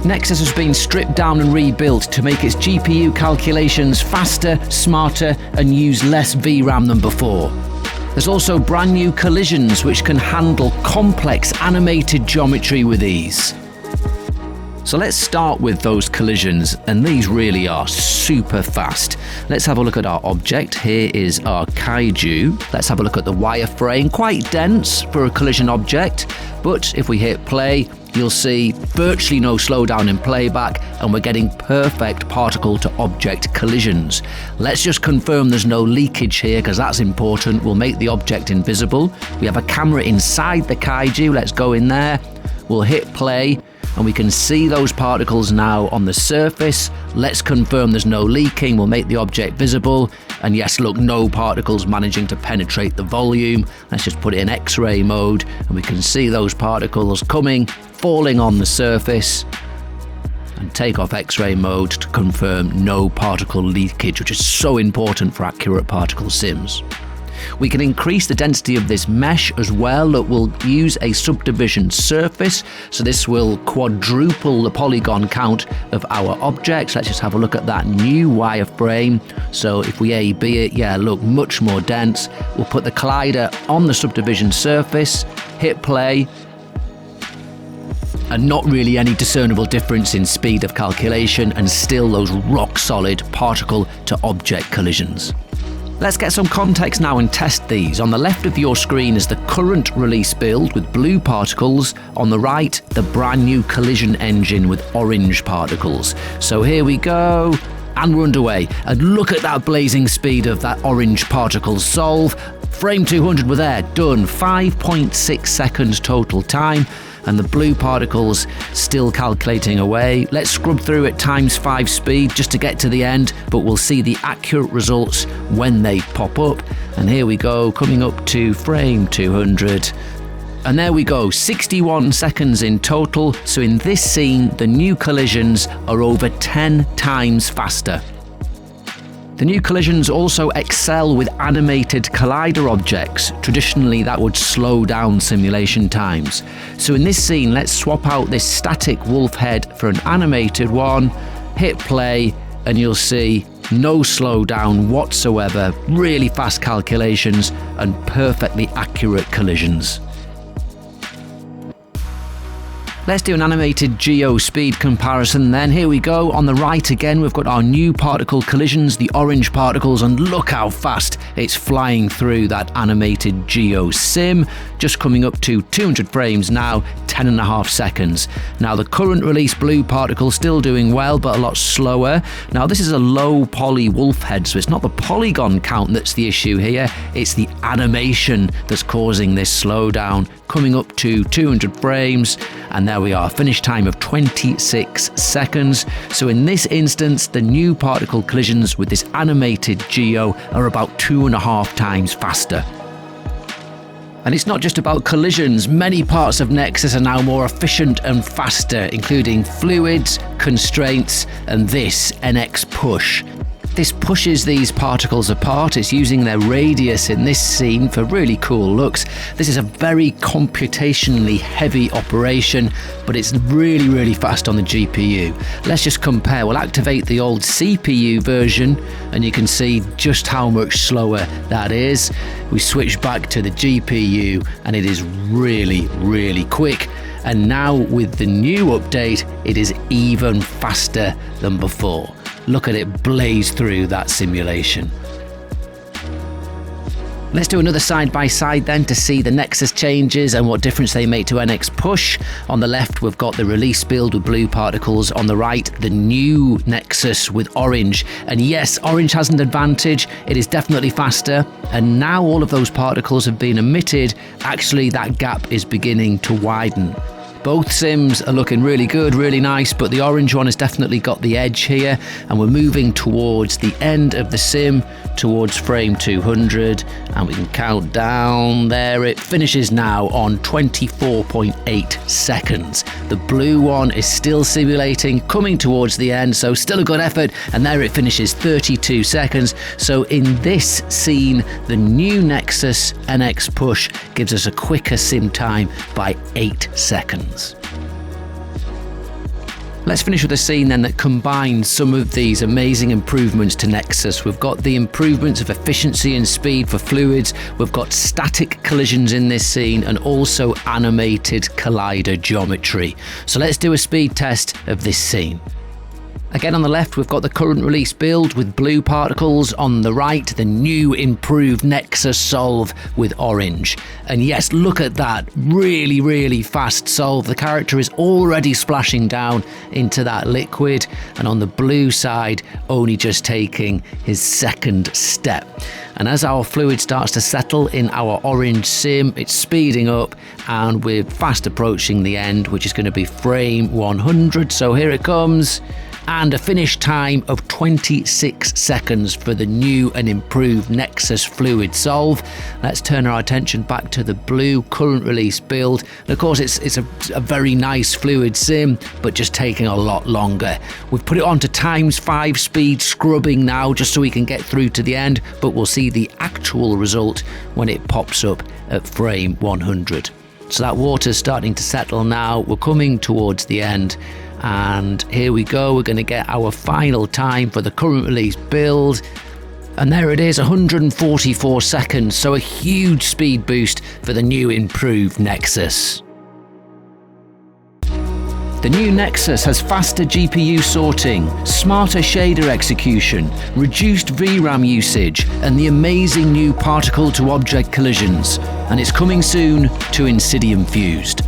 NeXus has been stripped down and rebuilt to make its GPU calculations faster, smarter, and use less VRAM than before. There's also brand new collisions which can handle complex animated geometry with ease. So let's start with those collisions, and these really are super fast. Let's have a look at our object. Here is our kaiju. Let's have a look at the wireframe. Quite dense for a collision object, but if we hit play, you'll see virtually no slowdown in playback, and we're getting perfect particle to object collisions. Let's just confirm there's no leakage here, because that's important. We'll make the object invisible. We have a camera inside the kaiju. Let's go in there. We'll hit play, and we can see those particles now on the surface. Let's confirm there's no leaking. We'll make the object visible. And yes, look, no particles managing to penetrate the volume. Let's just put it in X-ray mode, and we can see those particles coming, falling on the surface. And take off X-ray mode to confirm no particle leakage, which is so important for accurate particle sims. We can increase the density of this mesh as well. Look, we'll use a subdivision surface, so this will quadruple the polygon count of our objects. Let's just have a look at that new wireframe. So if we A/B it, yeah, look, much more dense. We'll put the collider on the subdivision surface, hit play, and not really any discernible difference in speed of calculation, and still those rock-solid particle to object collisions. Let's get some context now and test these. On the left of your screen is the current release build with blue particles. On the right, the brand new collision engine with orange particles. So here we go, and we're underway. And look at that blazing speed of that orange particle solve. Frame 200 were there, done. 5.6 seconds total time. And the blue particles still calculating away. Let's scrub through at ×5 speed just to get to the end, but we'll see the accurate results when they pop up. And here we go, coming up to frame 200. And there we go, 61 seconds in total. So in this scene, the new collisions are over 10 times faster. The new collisions also excel with animated collider objects. Traditionally, that would slow down simulation times. So in this scene, let's swap out this static wolf head for an animated one, hit play, and you'll see no slowdown whatsoever, really fast calculations, and perfectly accurate collisions. Let's do an animated geo speed comparison then. Here we go. On the right again, we've got our new particle collisions, the orange particles, and look how fast it's flying through that animated geo sim. Just coming up to 200 frames now, 10.5 seconds. Now the current release blue particle still doing well, but a lot slower. Now this is a low poly wolf head, so it's not the polygon count that's the issue here, it's the animation that's causing this slowdown. Coming up to 200 frames, and there we are, finish time of 26 seconds. So in this instance, the new particle collisions with this animated geo are about 2.5 times faster. And it's not just about collisions. Many parts of NeXus are now more efficient and faster, including fluids, constraints, and this nxPush. This pushes these particles apart. It's using their radius in this scene for really cool looks. This is a very computationally heavy operation, but it's really, really fast on the GPU. Let's just compare. We'll activate the old CPU version, and you can see just how much slower that is. We switch back to the GPU, and it is really, really quick. And now with the new update, it is even faster than before. Look at it blaze through that simulation. Let's do another side-by-side then to see the NeXus changes and what difference they make to nxPush. On the left, we've got the release build with blue particles. On the right, the new NeXus with orange. And yes, orange has an advantage. It is definitely faster. And now all of those particles have been emitted. Actually, that gap is beginning to widen. Both sims are looking really good, really nice, but the orange one has definitely got the edge here, and we're moving towards the end of the sim, towards frame 200, and we can count down. There it finishes now on 24.8 seconds. The blue one is still simulating, coming towards the end, so still a good effort, and there it finishes 32 seconds. So in this scene, the new NeXus nxPush gives us a quicker sim time by 8 seconds. Let's finish with a scene then that combines some of these amazing improvements to NeXus. We've got the improvements of efficiency and speed for fluids, we've got static collisions in this scene, and also animated collider geometry. So let's do a speed test of this scene. Again, on the left, we've got the current release build with blue particles. On the right, the new improved NeXus solve with orange. And yes, look at that. Really, really fast solve. The character is already splashing down into that liquid. And on the blue side, only just taking his second step. And as our fluid starts to settle in our orange sim, it's speeding up and we're fast approaching the end, which is going to be frame 100. So here it comes. And a finish time of 26 seconds for the new and improved NeXus fluid solve. Let's turn our attention back to the blue current release build. And of course, it's a very nice fluid sim, but just taking a lot longer. We've put it on to ×5 speed scrubbing now, just so we can get through to the end, but we'll see the actual result when it pops up at frame 100. So that water's starting to settle now. We're coming towards the end. And here we go, we're going to get our final time for the current release build. And there it is, 144 seconds, so a huge speed boost for the new improved NeXus. The new NeXus has faster GPU sorting, smarter shader execution, reduced VRAM usage, and the amazing new particle-to-object collisions. And it's coming soon to INSYDIUM Fused.